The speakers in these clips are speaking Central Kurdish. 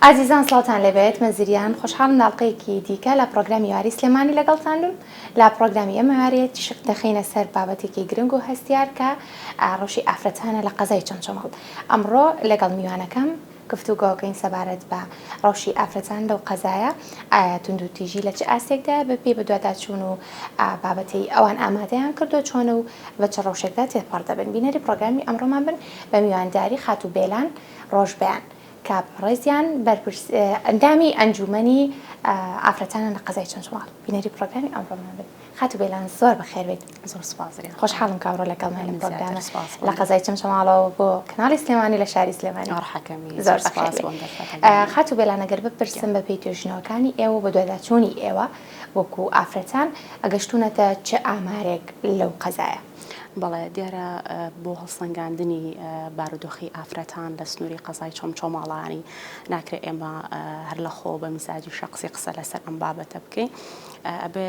ئازیزان سڵاتان لەبێت مەزریان خۆشحاڵم ناڵقەیەکی دیکە لە پرۆگرامی یاری سلێمانی لەگەڵتانم لە پرۆگرامی ئەمەوارێت شق دەخینە سەر بابەتێکی گرنگ و هەستیار کە ڕۆژی ئافرەتانە لە قەزای چەمچەماڵ. ئەمڕۆ لەگەڵ میوانەکەم گفتوگۆکەین سەبارەت بە ڕۆژی ئافرەتان لەو قەزایە توندوتیژی لە چ ئاستێکدا بەپێ بەدواداچوون و بابەتی ئەوان ئامادەیان کردو چۆن و بە چ ڕەوشێکدا تێپەڕ دەبن. بینەری پرۆگرامی ئەمڕۆمان بن بە میوانداری خاتو بێلان ڕۆژبەیان کە ڕێزیان ئەندامی ئەنجومەنی ئافرەتانە لە قەزای چەمچەماڵ. بینەری پرۆگرامی ئەمڕۆمان بن. خاتو بێلان زۆر بەخێربێت. زۆر سوپاسیان. خۆشحاڵم کاڕۆ لەگەڵمان لە پرۆگرامە لە قەزای چەمچەماڵەوە بۆ کەناڵی سلێمانی لە شاری سلێمانی. زۆر سپاس. خاتو بێلان ئەگەر بپرسم بە پێی توێژینەوەکانی ئێوە بە دواداچوونی ئێوە وەکو ئافرەتان ئەگەشتونەتە چه ئامارێک لەو قەزایە؟ بەڵێ دیارە بۆ هەڵسەنگاندنی بارودۆخی ئافرەتان لە سنووری قەزای چۆمچۆماڵانی ناکرێت ئێمە هەر لە خۆ بە میزاجی شخصی قسە لەسەر ئەم بابەتە بکەین ئەبێ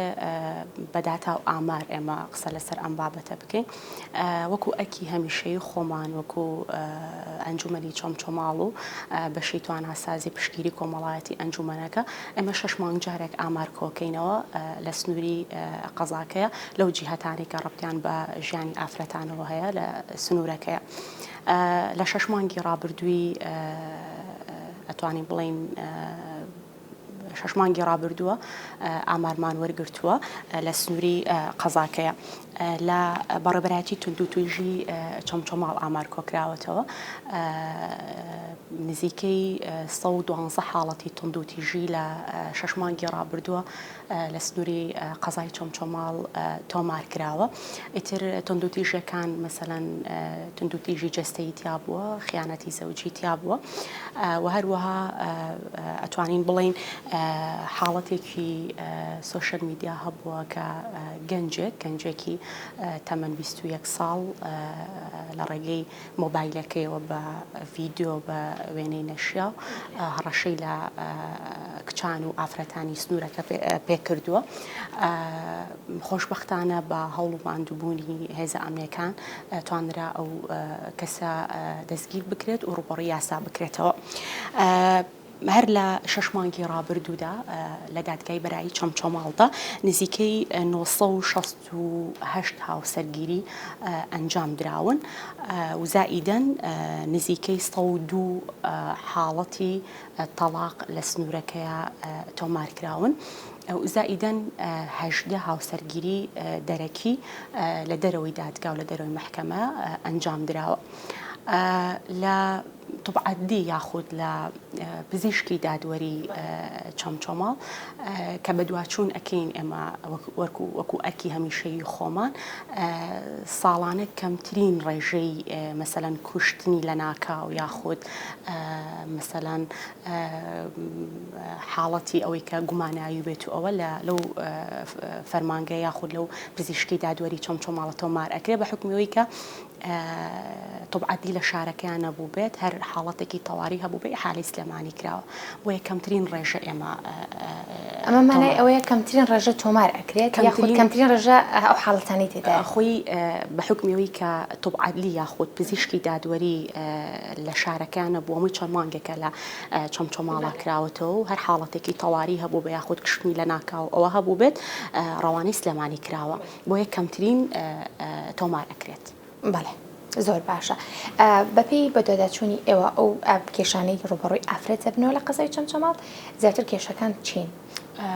بەداتا و ئامار ئێمە قسە لەسەر ئەم بابەتە بکەین وەکو ئەکی هەمیشەی خۆمان وەکو ئەنجومەنی چۆمچۆماڵ و بەشی تواناسازی پشتگیری کۆمەڵایەتی ئەنجومەنەکە ئێمە 6 مانگ جارێک ئامار کۆکەینەوە لە سنووری قەزاکەیە لەو جیهەتانی کە ڕەبتیان بە ژیانی ئافرەتانەوە هەیە لە سنوورەکەیە لە 6 مانگی ڕابردووی ئەتوانین بڵین 6 مانگی ڕابردووە ئامارمان وەرگرتووە لە سنووری قەزاکەیە لە بەڕێبەرایەتی توندوتیژی چەمچەماڵ ئامار کۆکراوەتەوە نزیکەی 112 حاڵەتی توندوتیژی لە 6 مانگی ڕابردووە لە سنووری قەزای چۆمچۆماڵ تۆمار کراوە. ئیتر توندوتیژەکان مەسەلەن توندوتیژی جەستەیی تیا بووە، خیانەتی زەوجی تیا بووە و هەروەها ئەتوانین بڵین حاڵەتێکی سۆشەل میدیا هەبووە کە گەنجێکی تەمەن 21 ساڵ لە ڕێگەی مۆبایلەکەیەوە بە ڤیددیۆ بە وێنەی نەشیا هەڕەشەی لە کچان و ئافرەتانی سنوورەکە پێکردووە. خۆشبەختانە بە هەوڵ و ماندووبوونی هێزە ئەمریکان توانرا ئەو کەسە دەستگیر بکرێت و ڕوبەڕووی یاسا بکرێتەوە. هەر لە 6 مانگی ڕابردوودا لە دادگای بەرایی چەمچەماڵدا نزیکەی 968 هاوسەرگیری ئەنجام دراون و زائیدەن نزیکەی 102 حاڵەتی تەلاق لە سنوورەکەیە تۆمار کراون و زائیدەن 18 هاوسەرگیری دەرەکی لە دەرەوەی دادگا و لە دەرەوەی مەحکەمە ئەنجام دراوە. لە طبعەتی یاخود لە پزیشکی دادوەری چەمچەماڵ کە بەدواچوون ئەکەین ئێمە وەکو ئەکی هەمیشەی خۆمان ساڵانە کەمترین ڕێژەی مەسەلەن کوشتنی لە ناکاو یاخود مەسەلەن حاڵەتی ئەوەی کە گوماناوی بێت و ئەوە لەو فەرمانگە یاخود لەو پزیشکی دادوەری چەمچەماڵە تۆمار ئەکرێ بە حکمیەوەی کە طبعەتی لە شارەکەیان نەبوو بێت هەر حاڵەتێکی تەواوی هەبوو بێ حاڵی سلێمانی کراوە بۆ یەکەمترین ڕێژە ئێمە ئەمە مانای ئەوەیە کەمترین ڕێژە تۆمار ئەکرێت یاخود کەمترین ڕێژە ئەو حاڵەتانی تێدا خۆی بە حکمیەوەی کە طبعەتی یاخود پزیشکی دادوەری لە شارەکەیان نەبوو هەمووی چەند مانگێکە لە چەمچەماڵە کراوەتەوە و هەر حاڵەتێکی تەواوی هەبوو بە یاخود کشتنی لە ناکاو ئەوە هەبوو بێت ڕەوانەی سلێمانی کراوە بۆ یەکەمترین تۆمار ئەکرێت. بەڵێ زۆر باشە. بەپێی بەدواداچوونی ئێوە ئەو کێشانەی ڕوبەڕووی ئافرەتە بنەوە لە قەزای چەمچەماڵ زیاتر کێشەکان چین؟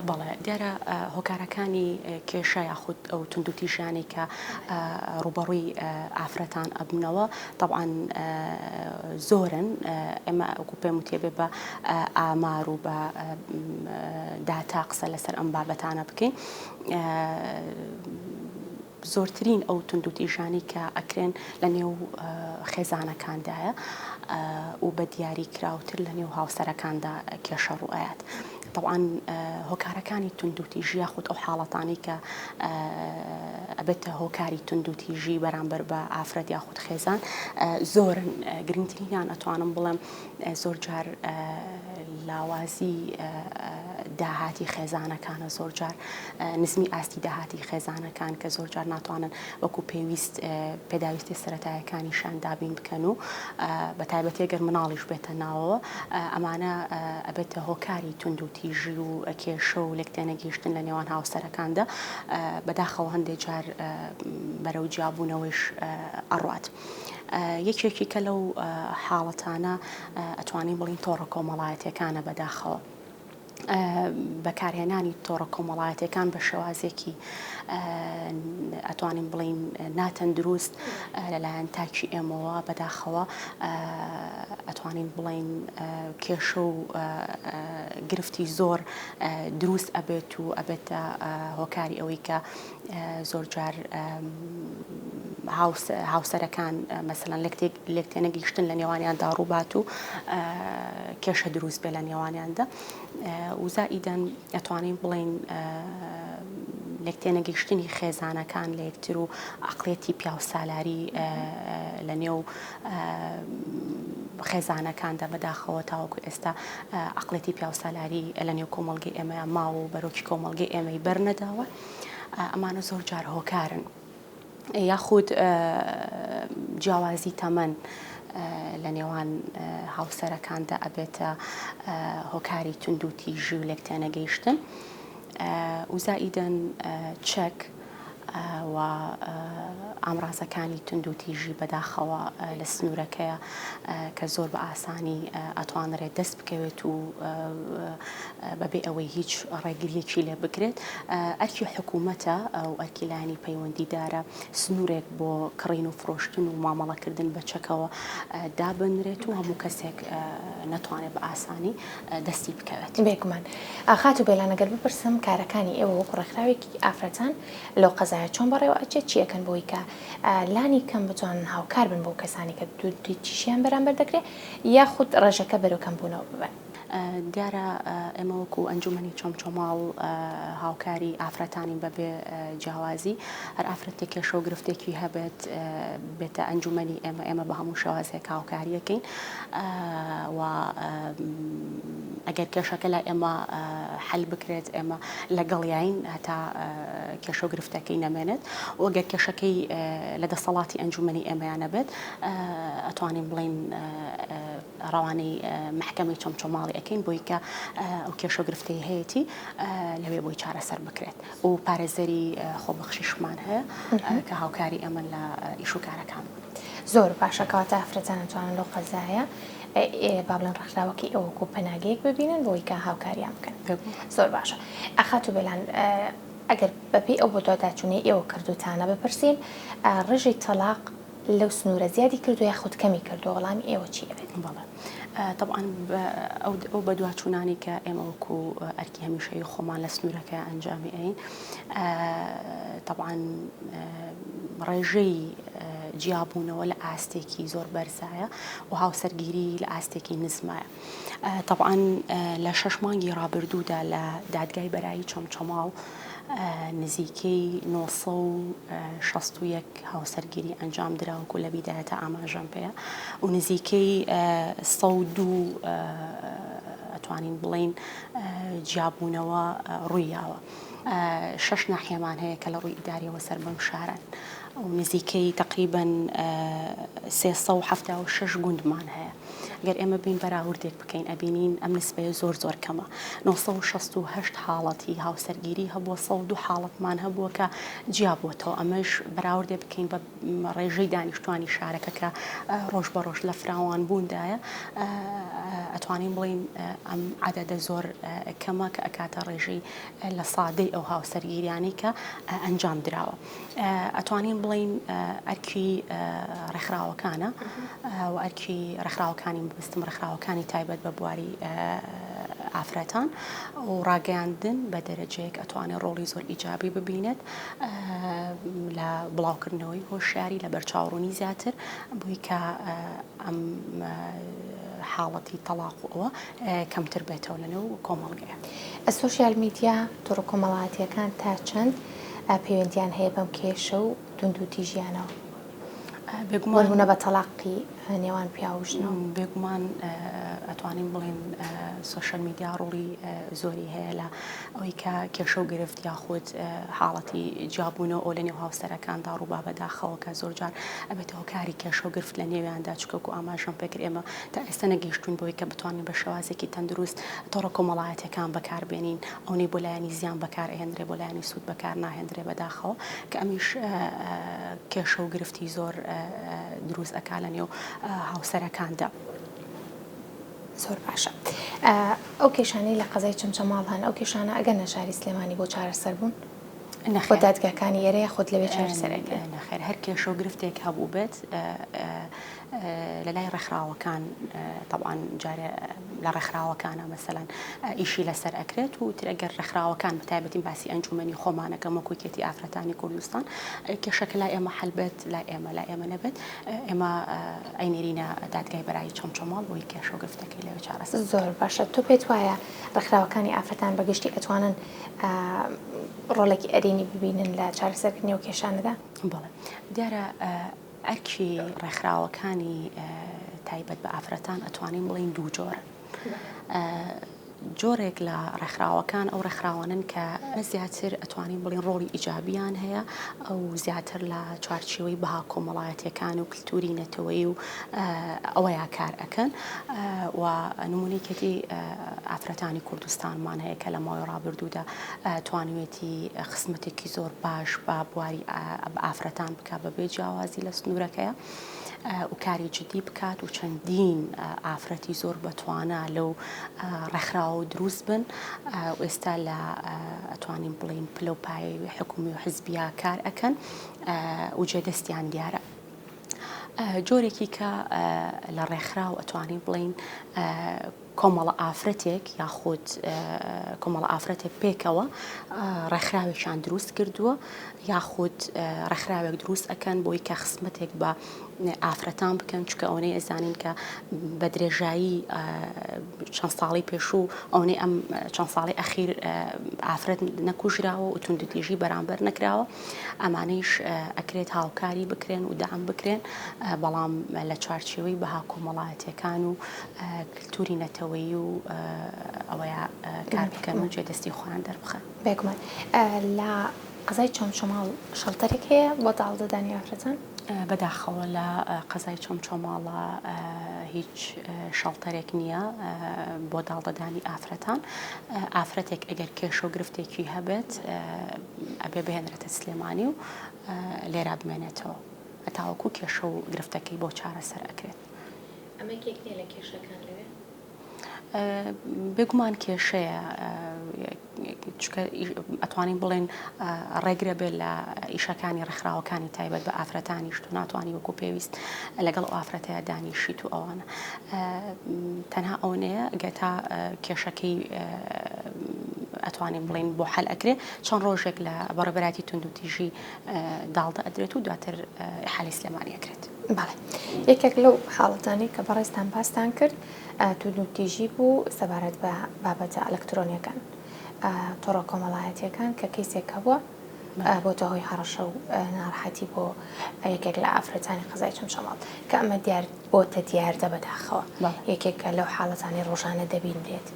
بەڵێ دیارە هۆکارەکانی کێشە یاخود ئەو توندوتیژیانی کە ڕوبەڕووی ئافرەتان ئەبنەوە طبعاً زۆرن ئێمە ئەوکو پێم وتێ بێ بە ئامار و بە داتا قسە لەسەر ئەم بابەتانە بکەین. زۆرترین ئەو توندوتیژانی کە ئەکرێن لە نێو خێزانەکاندایە و بە دیاری کراوتر لە نێو هاوسەرەکاندا کێشە ڕوئایەت. طبعاً هۆکارەکانی توندوتیژی یاخود ئەو حاڵەتانی کە ئەبێتە هۆکاری توندوتیژی بەرامبەر بە ئافرەت یاخود خێزان زۆرن. گرنگترینیان ئەتوانم بڵێم زۆر جار لاوازی داهاتی خێزانەکانە زۆر جار نزمی ئاستی داهاتی خێزانەکان کە زۆر جار ناتوانن وەکو پێویست پێداویستی سەرەتایەکانیشان دابین بکەن و بە بەتایبەتی ئەگەر مناڵیش بێتە ناوەوە ئەمانە ئەبێتە هۆکاری تونند و تیژی و کێشە و لێکتێنەگەیشتن لە نێوان هاوسەرەکاندا بەداخەوە هەندێک جار بەرەو جیابوونەوەیش ئەڕوات. یەکێکی کە لەو حاڵەتانە ئەتوانین بڵین تۆڕە کۆمەڵایەتیەکانە بەداخەوە. بەکارهێنانی تۆڕە کۆمەڵایەتیەکان بە شێوازێکی ئەتوانین بڵین ناتەندروست لەلایەن تاکی ئێمەوە بەداخەوە ئەتوانین بڵین کێشە و گرفتی زۆر دروست ئەبێت و ئەبێتە هۆکاری ئەوەی کە زۆر جار هاوسەرەکان مەسەڵەن لێکتێنەگەیشتن لە نێوانیاندا ڕووبات و کێشە دروست بێ لە نێوانیاندا وزائیدەن ئەتوانین بڵین لێکتێنەگەیشتنی خێزانەکان لە یەکتر و عەقڵێتی پیا و سالاری لە نێو خێزانەکاندا بەداخەوە تاوەکو ئێستا عەقڵێتی پیا و سالاری لە نێو کۆمەڵگەی ئێمەیان ماوە و بەرەوکی کۆمەڵگەی ئێمەی بەرنەداوە ئەمانە زۆر جار هۆکارن یاخود جیاوازی تەمەن لە نێوان هاوسەرەکاندا ئەبێتە هۆکاری تونند و تیژی و لێکتێنەگەیشتن وزائیدەن چەک و ئامڕازەکانی تونند و تیژی بەداخەوە لە سنوورەکەیە کە زۆر بە ئاسانی ئەتوانرێت دەست بکەوێت و بەبێ ئەوەی هیچ ڕێگریەکی لێ بکرێت ئەرکی حکوومەتە ئەو ئەرکیلانی پەیوەندیدارە سنوورێک بۆ کڕین و فرۆشتن و مامەڵەکردن بە چەکەوە دابنرێت و هەموو کەسێک نەتوانێت بە ئاسانی دەستی بکەوێت. بێگومان خات و بێلانەگەر بپرسم کارەکانی ئێوە وەکو ڕێکخراوێکی ئافرەتان لەو قەزایە چۆن بەڕێوە ئەچێت چیەکەن بۆی کە لانی کەم بتوانن هاوکار بن بۆ کەسانی کە دووچیشیان بەرامبەر دەکرێت یاخود ڕێژەکە بەرەو کەمبوونەوە ببن. دیارە ئێمە وەکو ئەنجومەنی چۆمچۆما و هاوکاری ئافرەتانی بەبێ جیاوازی هەر ئافرەتێک کێشە و گرفتێکی هەبێت بێتە ئەنجومەنی ئێمە بە هەموو شێوازێک هاوکاریەکەین و ئەگەر کێشەکە لای ئێمە حەل بکرێت ئێمە لەگەڵیاین هەتا کێشە و گرفتەکەی نەمێنێت و ئەگەر کێشەکەی لە دەسەڵاتی ئەنجومەنی ئێمەیانە بێت ئەتوانین بڵین ڕەوانەی محکەمەی چۆمچۆماڵی ئەکەین بۆی کە ئەو کێشە و گرفتەی هەیەی لەوێ بۆی چارەسەر بکرێت و پارێزەری خۆبەخشیشمان هەیە کە هاوکاری ئەمە لە ئیش و کارەکان. زۆر باشەکەواتە ئافرەتان نتوانن لەو قەزایە با بڵێن ڕێکخراوەکی ئەوەکو پەناگەیەک ببینن بۆی کە هاوکاریان بکەن. زۆر باشە. ئەخات و بێلان ئەگەر بەپێی ئەو بۆ داداچوونەی ئێوە کردوتانە بپرسین ڕژەی تەلاق لەو سنوورە زیادی کردو یاخود کەمی کردو وەڵامی ئێوە چی ئەبێت؟ بەڵێ طبعا ئەو بەدواچوونانی کە ئێمە وەکو ئەرکی هەمیشەی خۆمان لە سنوورەکە ئەنجامی ئەین طبعا ڕێژەی جیابوونەوە لە ئاستێکی زۆر بەرزایە و هاوسەرگیری لە ئاستێکی نزمایە. طبعا لە 6 مانگی ڕابردوودا لە دادگای بەرایی چۆمچۆماڵ نزیکەی 961 هاوسەرگیری ئەنجام دراوەکو لە بیدایەتە ئاماژەم پێەیە و نزیکەی 102 ئەتوانین بڵین جیابوونەوە ڕوویاوە. 6 ناحیەمان هەیە کە لە ڕووی ئیداریەوە سەر بەم شارن و نزیکەی تقریبا 376 گوندمان هەیە. ئەگەر ئێمە بین بەراوردێک بکەین ئەبینین ئەم نسبەیە زۆر زۆر کەمە. 968 حاڵەتی هاوسەرگیری هەبووە 102 حاڵەتمان هەبووە کە جیابووەتەوە. ئەمەش بەراوردێ بکەین بە ڕێژەی دانیشتوانی شارەکە کە ڕۆژ بە ڕۆژ لە فراوان بووندایە ئەتوانین بڵین ئەم عەدەدە زۆر کەمە کە ئەکاتە ڕێژەی لە سادەی ئەو هاوسەرگیریانی کە ئەنجام دراوە. ئەتوانین بڵین ئەرکی ڕێکخراوەکانە و ئەرکی ڕێکخراوەکانی بستم ڕێکخراوەکانی تایبەت بە بواری ئافرەتان و ڕاگەیاندن بە دەرەجەیەک ئەتوانێت ڕۆڵی زۆر ئیجابی ببینێت لە بڵاوکردنەوەی هۆشیاری لە بەرچاوڕوونی زیاتر بووی کە ئەم حاڵەتی تەلاق و ئەوە کەمتر بێتەوە لەنێو کۆمەڵگەیە. سۆشیال میدیا تۆڕە کۆمەڵایەتیەکان تا چەند پەیوەندیان هەیە بەم کێشە و توند و تیژیانەوە؟ بێگومان بە تەلاقی نێوان پیاوژنەوە؟ بێگومان ئەتوانین بڵێن سوۆشەل میدیا ڕوڵی زۆری هەیە لە ئەوەی کە کێشە و گرفت یاخود حاڵەتی جیابوونەوە ئەو لە نێو هاوسەرەکاندا ڕووبا بەداخەوە کە زۆرجار ئەبێتەوە کاری کێشە و گرفت لە نێویاندا چکەکو ئاماژەم پێکرد ئێمە تا ئێستا نەگەیشتوین بۆی کە بتوانین بە شێوازێکی تەندروست تۆڕە کۆمەڵایەتەکان بەکاربێنین ئەوەی بۆ لایەنی زیان بەکار ئەهێنرێ بۆ لایەنی سوود بەکار ناهێنرێ بەداخەوە کە ئەمیش کێشە و گرفتی زۆر دروست ئەکا لە نێو هاوسەرەکاندا. زۆر باشە. ئەو کێشانەی لە قەزای چمچەماڵ هەن ئەو کێشانە ئەگەر نەشاری سلێمانی بۆ چارەسەر بوون خۆ دادگاکانی ئێرەیە خۆت لەوێ چارەسەرەکە نەخێر هەر کێشە و گرفتێک هەبوو بێت لە لای ڕێکخراوەکان طبعاً جارێ لە ڕێکخراوەکانە مەسەلاً ئیشی لەسەر ئەکرێت و تر ئەگەر ڕێکخراوەکان بەتایبەتی باسی ئەنجومەنی خۆمانەکە وەکوکێتی ئافرەتانی کوردستان کێشەکە لای ئێمە حەل بێت لای ئێمە نەبێت ئێمە ئەینێرینە دادگای بەرایی چەمچەماڵ بۆی کێشە و گرفتەکەی لەوێ چارەسەر. زۆر باشە. تۆ پێت وایە ڕێکخراوەکانی ئافرەتان بەگشتی ئەتوانن ڕۆڵێکی ئەرێنی ببینن لە چارەسەرکردنی و کێشانەدا؟ بەڵێ دیارە ئەرکی ڕێکخراوەکانی تایبەت بە ئافرەتان ئەتوانین بڵین دوو جۆرە. جۆرێک لە ڕێکخراوەکان ئەو ڕێکخراوانن کە زیاتر ئەتوانین بڵین ڕۆڵی ئیجابیان هەیە ئەو زیاتر لە چوارچێوەی بەها کۆمەڵایەتیەکان و کللتوری نەتەوەی و ئەوەیە کار ئەکەن و نمونەیەکێتی ئافرەتانی کوردستانمان هەیە کە لە ماوەی ڕابردوودا توانوێتی خزمەتێکی زۆر باش بە بواری ئافرەتان بکە بەبێ جیاوازی لە سنوورەکەیە و کاری جدی بکات و چەندین ئافرەتی زۆر بەتوانە لەو ڕێکخراوە دروست بن و ئێستا لە ئەتوانین بڵین پلەپای حکومی و حزبیا کار ئەکەن و جێدەستیان دیارە. جۆرێکی کە لە ڕێکخراو ئەتوانین بڵین کۆمەڵە ئافرەتێک یاخود کۆمەڵە ئافرەتێک پێکەوە ڕێکخراوێکیان دروست کردووە یاخود ڕێکخراوێک دروست ئەکەن بۆی کە خزمەتێک بە ئافرەتان بکەن چکە ئەوەی ئەزانین کە بە درێژایی چەند ساڵی پێشوو ئەوەی ئەم چەند ساڵی ئەخیر ئافرەت نەکوژراوە و توندتیژی بەرامبەر نەکراوە ئەمانەیش ئەکرێت هاوکاری بکرێن و دام بکرێن بەڵام لە چوارچێوەی بەها کۆمەڵایەتیەکان و کللتوری نەتەوەیی و ئەوەیە کار بکەن و جێدەستی خۆیان دەربخەن. بێگومان لە قەزای چەمچەماڵ شەڵتەرێک هەیە بۆ داڵدەدانی ئافرەتان؟ بەداخەوە لە قەزای چەمچەماڵە هیچ شەڵتەرێک نییە بۆ داڵدەدانی ئافرەتان. ئافرەتێک ئەگەر کێشە و گرفتێکی هەبێت ئەبێ بهێنرێتە سلێمانی و لێرە بمێنێتەوە هەتاوەکو کێشە و گرفتەکەی بۆ چارەسەر ئەکرێت. ئەمە یەک نییە لە کێشەکان لەوێ؟ بێگومان کێشەیە ئەتوانین بڵێن ڕێگرە بێت لە ئیشەکانی ڕێکخراوەکانی تایبەت بە ئافرەتانیش تو ناتوانانی وەکو پێویست لەگەڵ ئافرەتەیە دانیشیت و ئەوانە تەنها ئەو نەیە گەتا کێشەکەی ئەتوانین بڵین بۆ حەل ئەکرێت چەند ڕۆژێک لە بەڕێبەراتی توندوتیژی داڵدە ئەدرێت و دواتر حەلی سلێمانی ئەکرێت. بەڵێ یەکێک لەو حاڵەتانی کە بەڕێستان باستان کرد توندوتیژی بوو سەبارەت بە بابەتە ئەلکترۆنیەکان تۆڕە کۆمەڵایەتیەکان کە کەیسێک بووە بۆتە هۆی هەڕەشە و ناڕەحەتی بۆ یەکێک لە ئافرەتانی قەزای چەمچەماڵ کە ئەمە دیار بۆتە دیاردە بەداخەوە یەکێک لەو حاڵەتانی ڕۆژانە دەبینرێت.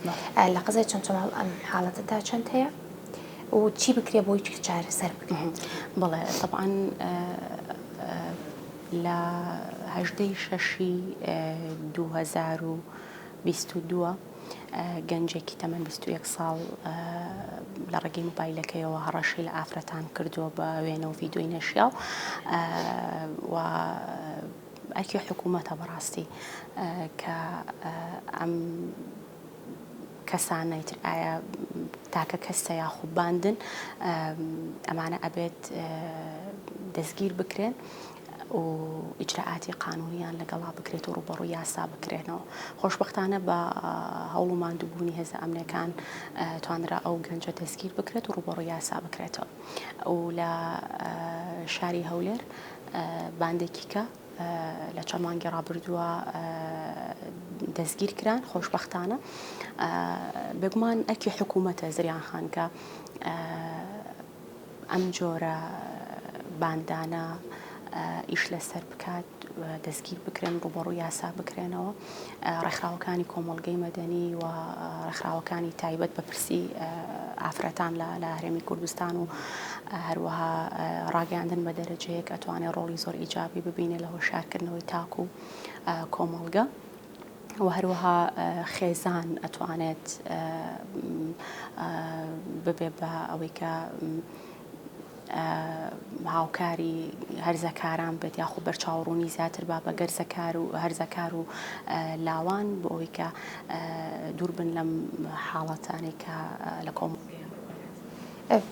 لە قەزای چەمچەماڵ ئەم حاڵەتەدا چەند هەیە و چی بکرێ بۆی چارەسەر بکرێت؟ بەڵێ طبعاً لە 18/6 2022 گەنجێکی تەمەن 21 ساڵ لە ڕێگەی موبایلەکەیەوە هەڕەشەی لە ئافرەتان کردووە بە وێنە و ڤیدۆی نەشیاو و ئەرکی حکوومەتە بەڕاستی کە ئەم کەسانەی تر ئایا تاکە کەسە یاخوب باندن ئەمانە ئەبێت دەستگیر بکرێن و ئیجراعاتی قانونیان لەگەڵا بکرێت و ڕوبەڕووی یاسا بکرێنەوە. خۆشبەختانە بە هەوڵ و ماندووبوونی هێزە ئەمنەکان توانرا ئەو گەنجە دەستگیر بکرێت و ڕوبەڕووی یاسا بکرێتەوە و لە شاری هەولێر باندێکی کە لە چەند مانگی ڕابردووە دەستگیر کران خۆشبەختانە بێگومان ئەرکی حکوومەتە زریان خانکە ئەم جۆرە باندانە ئیش لەسەر بکات دەستگیر بکرێن ڕوبەڕوو یاسا بکرێنەوە ڕێکخراوەکانی کۆمەڵگەی مەدەنی و ڕێکخراوەکانی تایبەت بە پرسی ئافرەتان لە هەرێمی کوردستان و هەروەها ڕاگەاندن بە دەرەجەیەک ئەتوانێت ڕۆڵی زۆر ئیجابی ببینێت لە هۆشارکردنەوەی تاک و کۆمەڵگە و هەروەها خێزان ئەتوانێت ببێ بە ئەوەی کە هاوکاری هەرزەکاران بێت یاخود بەرچاوڕوونی زیاتر با بە هەرزەکار و لاوان بۆ ئەوەی کە دوور بن لەم حاڵەتانەی کە لە کۆمەڵگەیە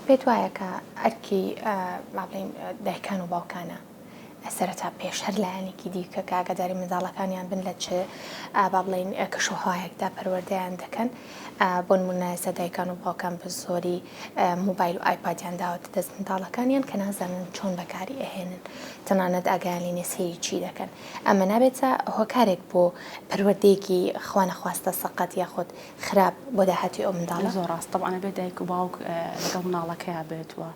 پێت وایە کە ئەرکی مابڵین دایکان و باوکانە سەرەتا پێش هەر لایەنێکی دیکە کە ئاگاداری منداڵەکانیان بن لە چ با بڵین کەشوهایەکدا پەروەردەیان دەکەن بۆ نمونە ئێستا دایکان و باوکان بە زۆری موبایل و ئایپادیان داوەتە دەست منداڵەکانیان کە نازانن چۆن بەکاری ئەهێنن تەنانەت ئاگایان لێ سەیری چی دەکەن ئەمە نابێتە هۆکارێک بۆ پەروەردەیەکی خوا نەخواستە سەقەت یاخود خراپ بۆ داهاتی ئەو منداڵە زۆر ڕاست طبعاً بێت دایک و باوک لەگەڵ مناڵەکەیە بێتوە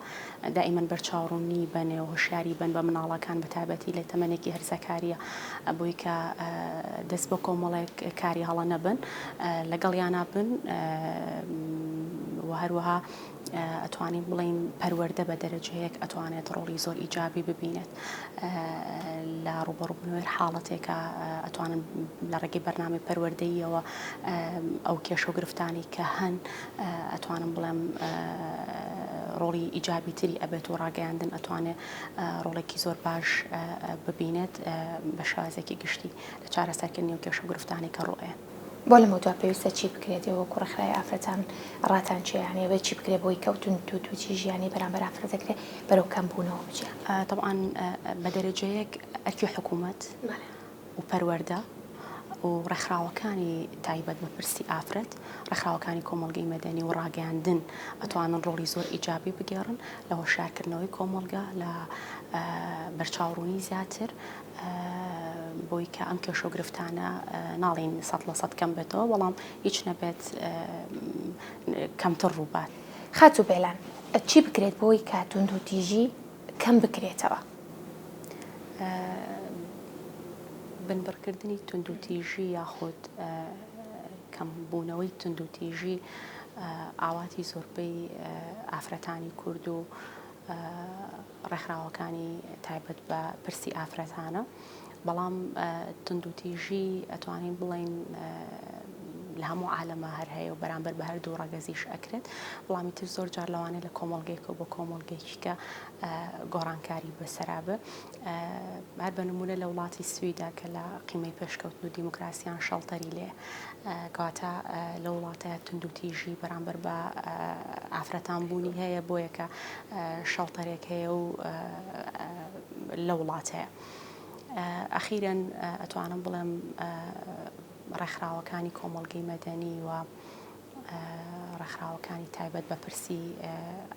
دائیمەن بەرچاوڕوونی بنێ و هۆشیاری بن بە مناڵەکان بەتایبەتی لە تەمەنێکی هەرزەکاریە بۆی کە دەست بە کۆمەڵێک کاری هەڵە نەبن لەگەڵیانە بن و هەروەها ئەتوانین بڵین پەروەردە بە دەرەجەیەک ئەتوانێت ڕۆڵی زۆر ئیجابی ببینێت لە ڕوبەڕووبوونەوەی حاڵەتێکە ئەتوانن لە ڕێگەی بەرنامەی پەروەردەییەوە ئەو کێشە و گرفتانی کە هەن ئەتوانم بڵێم ڕۆڵی ئیجابی تری ئەبێت و ڕاگەیاندن ئەتوانێت ڕۆڵێکی زۆر باش ببینێت بە شازێکی گشتی لە چارەسەرکردنی و کێشە و گرفتانی کە ڕۆیە بۆ لە مەوتوە پێویستە چی بکرێتەوە کوڕەخرای ئافرەتان ڕاتان چیانێ بێت چی بکرێت بۆی کەوتن تووتی ژیانی بەرامبەر ئافرەتەکرێت بەرەو کەمبوونەوە بچێ طبعاً بە دەرەجەیەک ئەرکی حکوومەت و پەروەردە و ڕێکخراوەکانی تایبەت بە پرسی ئافرەت ڕێکخراوەکانی کۆمەڵگەی مەدەنی و ڕاگەاندن ئەتوانن ڕۆڵی زۆر ئیجابی بگێڕن لە هۆشارکردنەوەی کۆمەڵگە لە بەرچاوڕوونی زیاتر بۆی کە ئەم کێشە و گرفتانە ناڵین 100% کەم بێتەوە بەڵام هیچ نەبێت کەمتر ڕووبات خات و بێلان چی بکرێت بۆی کە توند و تیژی کەم بکرێتەوە بنبڕکردنی تند و تیژی یاخود کەمبوونەوەی تند و تیژی ئاواتی زۆربەی ئافرەتانی کورد و ڕێکخراوەکانی تایبەت بە پرسی ئافرەتانە بەڵام تند و تیژی ئەتوانین بڵین لە هەموو عالەمە هەر هەیە و بەرامبەر بە هەردوو ڕەگەزیش ئەکرێت بەڵامی تر زۆر جار لەوانەیە لە کۆمەڵگەیەکە بۆ کۆمەڵگەیەکی کە گۆڕانکاری بەسەرابە هەر بە نمونە لە وڵاتی سویدا کە لە قیمەی پێشکەوتن و دیموکراسیان شەڵتەری لێ کەواتە لە وڵاتەیە تند و تیژی بەرامبەر بە ئافرەتان بوونی هەیە بۆیە کە شەڵتەرێک هەیە و لە وڵاتەیە ئەخیرەن ئەتوانم بڵێم ڕێکخراوەکانی کۆمەڵگەی مەدەنی و ڕێکخراوەکانی تایبەت بە پرسی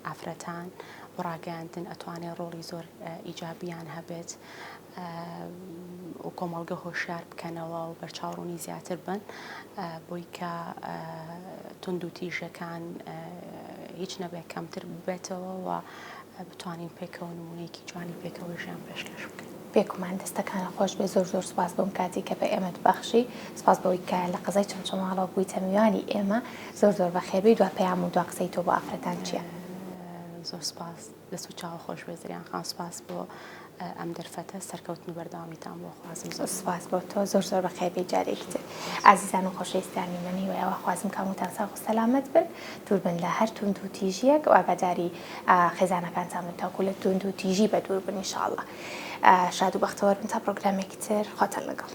ئافرەتان و ڕاگەاندن ئەتوانێت ڕۆڵی زۆر ئیجابیان هەبێت و کۆمەڵگە هۆشیار بکەنەوە و بەرچاوڕوونی زیاتر بن بۆی کە تند و تیژەکان هیچ نەبێت کەمتر ببێتەوە و بتوانین پێکەوە نمونەیەکی جوانی پێکەوە ژیان پێشکەش بکەین پێکمان دەستەکانە خۆش بێ زۆر زۆر سپاس بۆم کاتی کە بە ئێمە بەخشی سپاس بەوەی کە لە قەزای چۆمچۆماڵەوە بوویتە میوانی ئێمە زۆر زۆر بەخێربی دو پەیام و دو قسەی تۆ بۆ ئافرەتان چییە زۆر سپاس دەست و چاوە خۆش بێ زریان خان سپاس بۆ ئەم دەرفەتە سەرکەوتن و بەردەوامیتان بۆ خوازم زۆر سپاس بۆ تۆ زۆر زۆر بەخێربی جارێکی تر ئازیزان و خۆشەویستانی منی و ئەوە خوازم کاموتان ساغ و سەلامەت بن دوور بن لە هەر توند و تیژیەک و ئاگاداری خێزانەکانتان بن تاکو لە توند و تیژی بە دوور بن ئینشاءالله شاد و بەختەوەر بن تا پرۆگرامێکی تر خۆتان لەگەڵ